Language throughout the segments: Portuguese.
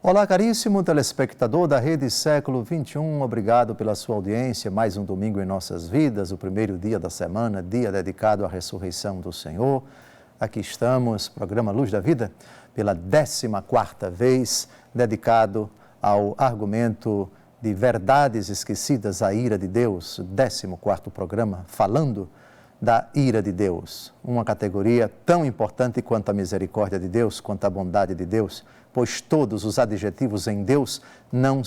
Olá, caríssimo telespectador da Rede Século XXI, obrigado pela sua audiência. Mais um domingo em nossas vidas, o primeiro dia da semana, dia dedicado à ressurreição do Senhor. Aqui estamos, programa Luz da Vida, pela 14ª vez, dedicado ao argumento de verdades esquecidas, a ira de Deus, 14º programa, falando da ira de Deus, uma categoria tão importante quanto a misericórdia de Deus, quanto a bondade de Deus, pois todos os adjetivos em Deus não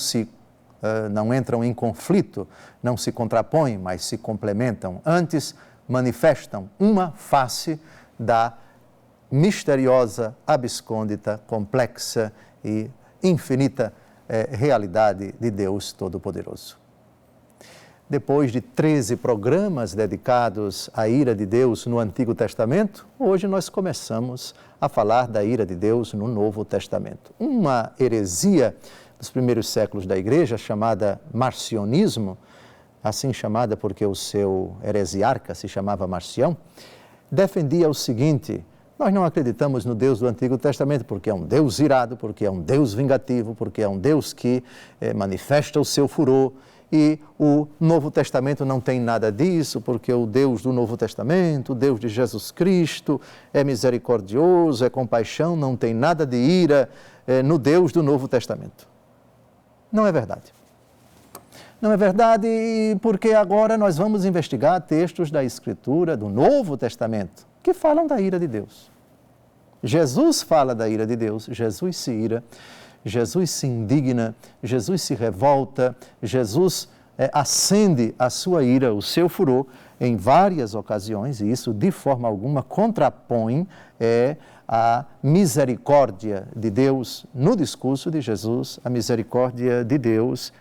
entram em conflito, não se contrapõem, mas se complementam. Antes, manifestam uma face da misteriosa, abscôndita, complexa e infinita realidade de Deus Todo-Poderoso. Depois de 13 programas dedicados à ira de Deus no Antigo Testamento, hoje nós começamos a falar da ira de Deus no Novo Testamento. Uma heresia dos primeiros séculos da Igreja, chamada marcionismo, assim chamada porque o seu heresiarca se chamava Marcião, defendia o seguinte: nós não acreditamos no Deus do Antigo Testamento porque é um Deus irado, porque é um Deus vingativo, porque é um Deus que manifesta o seu furor. E o Novo Testamento não tem nada disso, porque o Deus do Novo Testamento, o Deus de Jesus Cristo, é misericordioso, é compaixão, não tem nada de ira no Deus do Novo Testamento. Não é verdade. Não é verdade porque agora nós vamos investigar textos da Escritura, do Novo Testamento, que falam da ira de Deus. Jesus fala da ira de Deus, Jesus se ira, Jesus se indigna, Jesus se revolta, Jesus acende a sua ira, o seu furor, em várias ocasiões, e isso de forma alguma contrapõe a misericórdia de Deus no discurso de Jesus. A misericórdia de Deus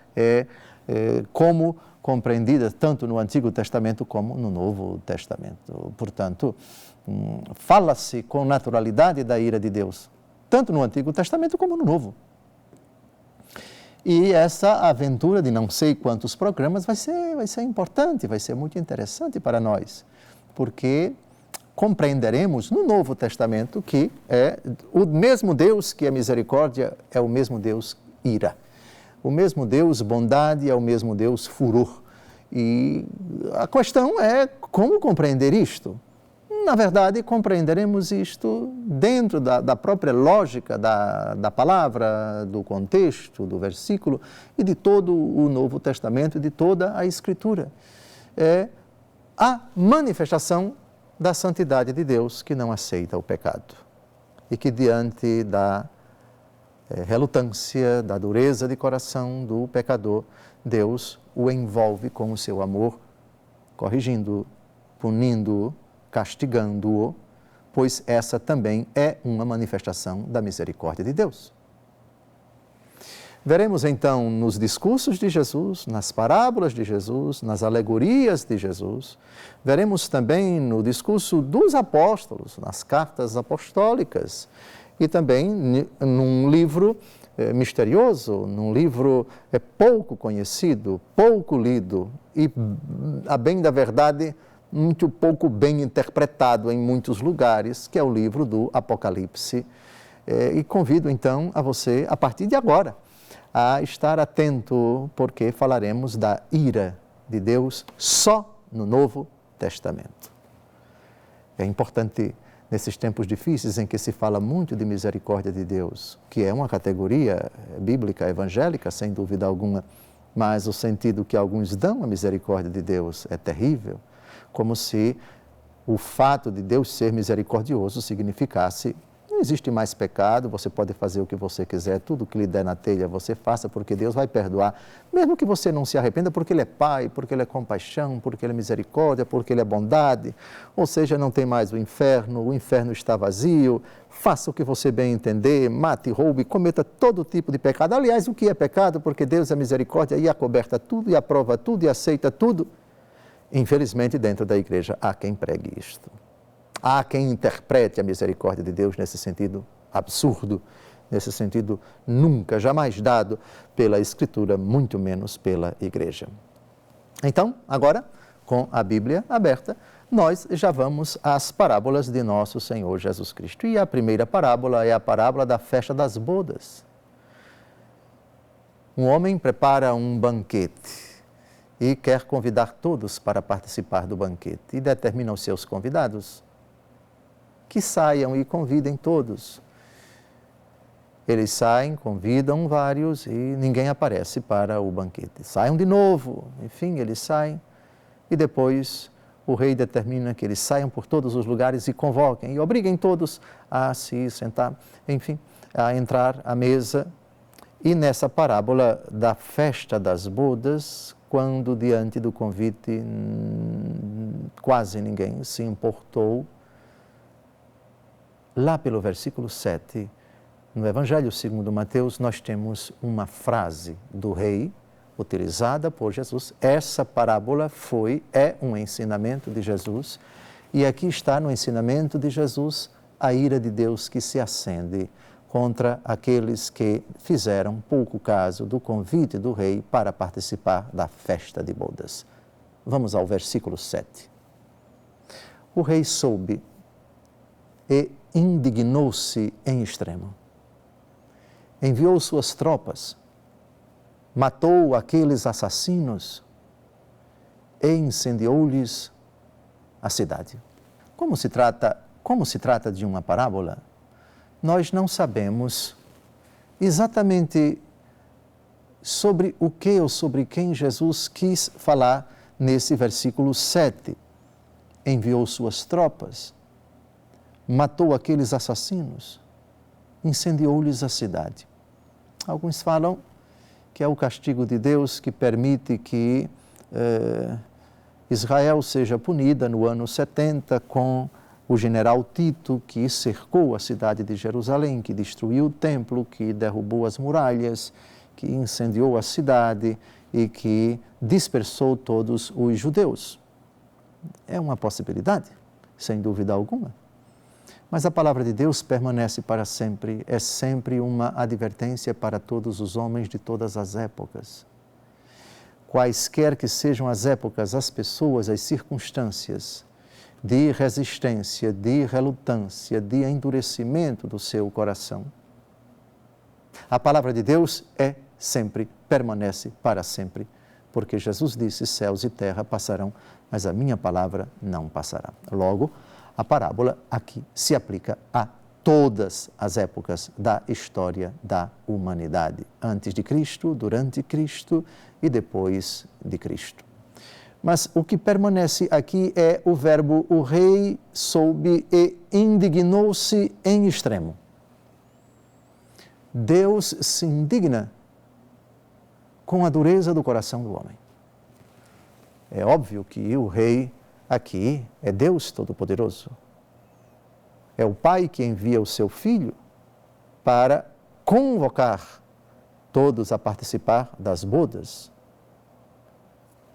como compreendida tanto no Antigo Testamento como no Novo Testamento. Portanto, fala-se com naturalidade da ira de Deus, tanto no Antigo Testamento como no Novo. E essa aventura de não sei quantos programas vai ser importante, vai ser muito interessante para nós, porque compreenderemos no Novo Testamento que o mesmo Deus que é misericórdia é o mesmo Deus ira. O mesmo Deus bondade é o mesmo Deus furor. E a questão é como compreender isto. Na verdade, compreenderemos isto dentro da própria lógica da palavra, do contexto, do versículo e de todo o Novo Testamento e de toda a Escritura. É a manifestação da santidade de Deus que não aceita o pecado e que diante da relutância, da dureza de coração do pecador, Deus o envolve com o seu amor, corrigindo-o, punindo-o, castigando-o, pois essa também é uma manifestação da misericórdia de Deus. Veremos então nos discursos de Jesus, nas parábolas de Jesus, nas alegorias de Jesus, veremos também no discurso dos apóstolos, nas cartas apostólicas e também num livro misterioso, num livro pouco conhecido, pouco lido e, a bem da verdade, muito pouco bem interpretado em muitos lugares, que é o livro do Apocalipse. E convido então a você, a partir de agora, a estar atento, porque falaremos da ira de Deus só no Novo Testamento. É importante, nesses tempos difíceis em que se fala muito de misericórdia de Deus, que é uma categoria bíblica, evangélica, sem dúvida alguma, mas o sentido que alguns dão à misericórdia de Deus é terrível, como se o fato de Deus ser misericordioso significasse: não existe mais pecado, você pode fazer o que você quiser, tudo que lhe der na telha você faça, porque Deus vai perdoar, mesmo que você não se arrependa, porque Ele é Pai, porque Ele é compaixão, porque Ele é misericórdia, porque Ele é bondade. Ou seja, não tem mais o inferno está vazio, faça o que você bem entender, mate, roube, cometa todo tipo de pecado. Aliás, o que é pecado? Porque Deus é misericórdia e acoberta tudo, e aprova tudo, e aceita tudo. Infelizmente, dentro da igreja, há quem pregue isto. Há quem interprete a misericórdia de Deus nesse sentido absurdo, nesse sentido nunca, jamais dado pela Escritura, muito menos pela igreja. Então, agora, com a Bíblia aberta, nós já vamos às parábolas de nosso Senhor Jesus Cristo. E a primeira parábola é a parábola da festa das bodas. Um homem prepara um banquete e quer convidar todos para participar do banquete e determina aos seus convidados que saiam e convidem todos. Eles saem, convidam vários e ninguém aparece para o banquete. Saiam de novo, enfim, eles saem e depois o rei determina que eles saiam por todos os lugares e convoquem e obriguem todos a se sentar, enfim, a entrar à mesa. E nessa parábola da festa das bodas, quando diante do convite quase ninguém se importou, lá pelo versículo 7, no Evangelho segundo Mateus, nós temos uma frase do rei utilizada por Jesus. Essa parábola é um ensinamento de Jesus e aqui está no ensinamento de Jesus a ira de Deus que se acende contra aqueles que fizeram pouco caso do convite do rei para participar da festa de bodas. Vamos ao versículo 7. O rei soube e indignou-se em extremo. Enviou suas tropas, matou aqueles assassinos e incendiou-lhes a cidade. Como se trata de uma parábola, nós não sabemos exatamente sobre o que ou sobre quem Jesus quis falar nesse versículo 7. Enviou suas tropas, matou aqueles assassinos, incendiou-lhes a cidade. Alguns falam que é o castigo de Deus que permite que Israel seja punida no ano 70 com o general Tito, que cercou a cidade de Jerusalém, que destruiu o templo, que derrubou as muralhas, que incendiou a cidade e que dispersou todos os judeus. É uma possibilidade, sem dúvida alguma. Mas a palavra de Deus permanece para sempre, é sempre uma advertência para todos os homens de todas as épocas. Quaisquer que sejam as épocas, as pessoas, as circunstâncias de resistência, de relutância, de endurecimento do seu coração, a palavra de Deus permanece para sempre, porque Jesus disse, céus e terra passarão, mas a minha palavra não passará. Logo, a parábola aqui se aplica a todas as épocas da história da humanidade, antes de Cristo, durante Cristo e depois de Cristo. Mas o que permanece aqui é o verbo o rei soube e indignou-se em extremo. Deus se indigna com a dureza do coração do homem. É óbvio que o rei aqui é Deus Todo-Poderoso. É o Pai que envia o seu Filho para convocar todos a participar das bodas.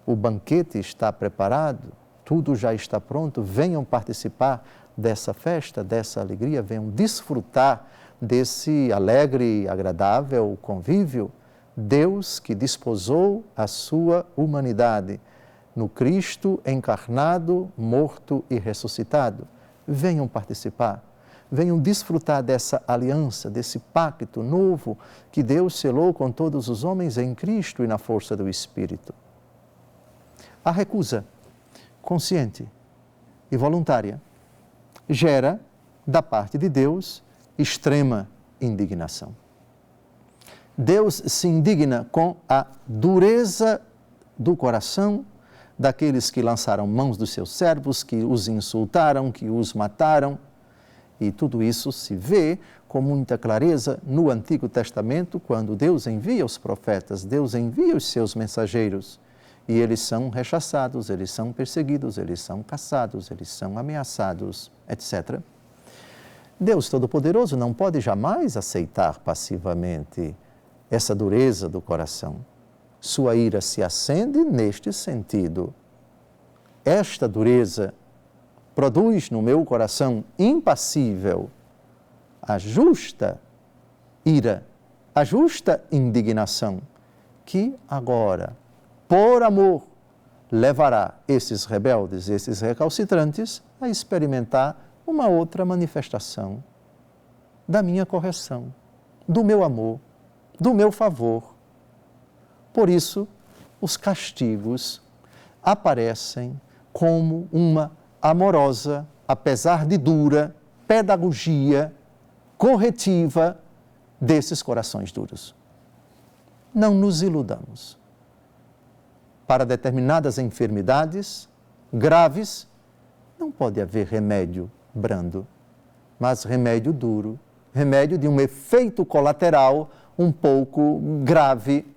O banquete está preparado, tudo já está pronto, venham participar dessa festa, dessa alegria, venham desfrutar desse alegre e agradável convívio. Deus que desposou a sua humanidade no Cristo encarnado, morto e ressuscitado. Venham participar, venham desfrutar dessa aliança, desse pacto novo que Deus selou com todos os homens em Cristo e na força do Espírito. A recusa consciente e voluntária gera, da parte de Deus, extrema indignação. Deus se indigna com a dureza do coração daqueles que lançaram mãos dos seus servos, que os insultaram, que os mataram. E tudo isso se vê com muita clareza no Antigo Testamento, quando Deus envia os profetas, Deus envia os seus mensageiros. E eles são rechaçados, eles são perseguidos, eles são caçados, eles são ameaçados, etc. Deus Todo-Poderoso não pode jamais aceitar passivamente essa dureza do coração. Sua ira se acende neste sentido. Esta dureza produz no meu coração impassível a justa ira, a justa indignação, que agora, por amor, levará esses rebeldes, esses recalcitrantes, a experimentar uma outra manifestação da minha correção, do meu amor, do meu favor, Por isso, os castigos aparecem como uma amorosa, apesar de dura, pedagogia corretiva desses corações duros. Não nos iludamos. Para determinadas enfermidades graves, não pode haver remédio brando, mas remédio duro, remédio de um efeito colateral um pouco grave,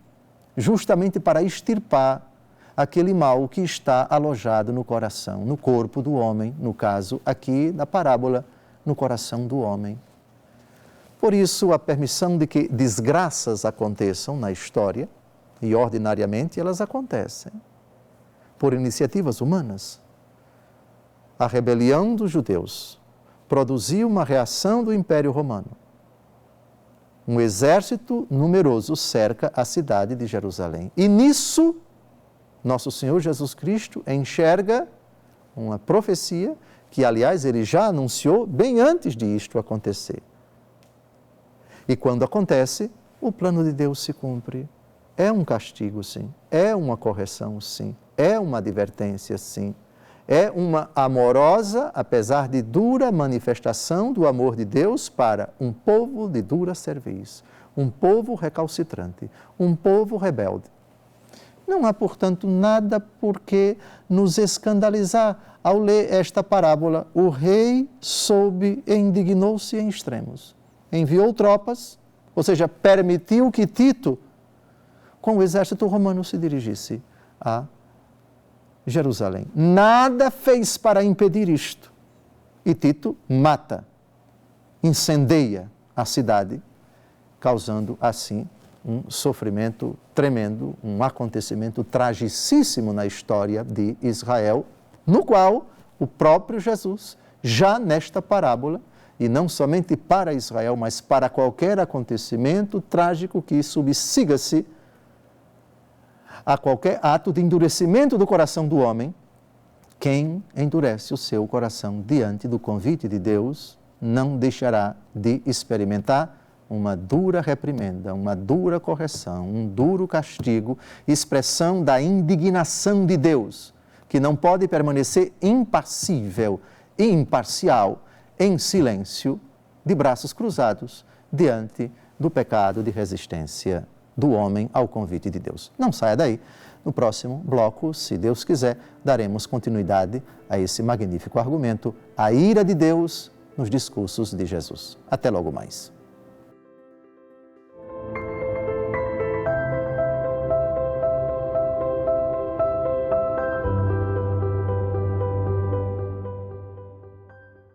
justamente para extirpar aquele mal que está alojado no coração, no corpo do homem, no caso aqui da parábola, no coração do homem. Por isso, a permissão de que desgraças aconteçam na história, e ordinariamente elas acontecem, por iniciativas humanas. A rebelião dos judeus produziu uma reação do Império Romano. Um exército numeroso cerca a cidade de Jerusalém. E nisso, nosso Senhor Jesus Cristo enxerga uma profecia que, aliás, ele já anunciou bem antes de isto acontecer. E quando acontece, o plano de Deus se cumpre. É um castigo, sim. É uma correção, sim. É uma advertência, sim. É uma amorosa, apesar de dura, manifestação do amor de Deus para um povo de dura cerviz, um povo recalcitrante, um povo rebelde. Não há, portanto, nada por que nos escandalizar ao ler esta parábola. O rei soube e indignou-se em extremos. Enviou tropas, ou seja, permitiu que Tito, com o exército romano, se dirigisse a Jerusalém. Nada fez para impedir isto. E Tito mata, incendeia a cidade, causando assim um sofrimento tremendo, um acontecimento tragicíssimo na história de Israel, no qual o próprio Jesus, já nesta parábola, e não somente para Israel, mas para qualquer acontecimento trágico que subsiga-se a qualquer ato de endurecimento do coração do homem, quem endurece o seu coração diante do convite de Deus não deixará de experimentar uma dura reprimenda, uma dura correção, um duro castigo, expressão da indignação de Deus, que não pode permanecer impassível e imparcial, em silêncio, de braços cruzados, diante do pecado de resistência do homem ao convite de Deus. Não saia daí. No próximo bloco, se Deus quiser, daremos continuidade a esse magnífico argumento, a ira de Deus nos discursos de Jesus. Até logo mais.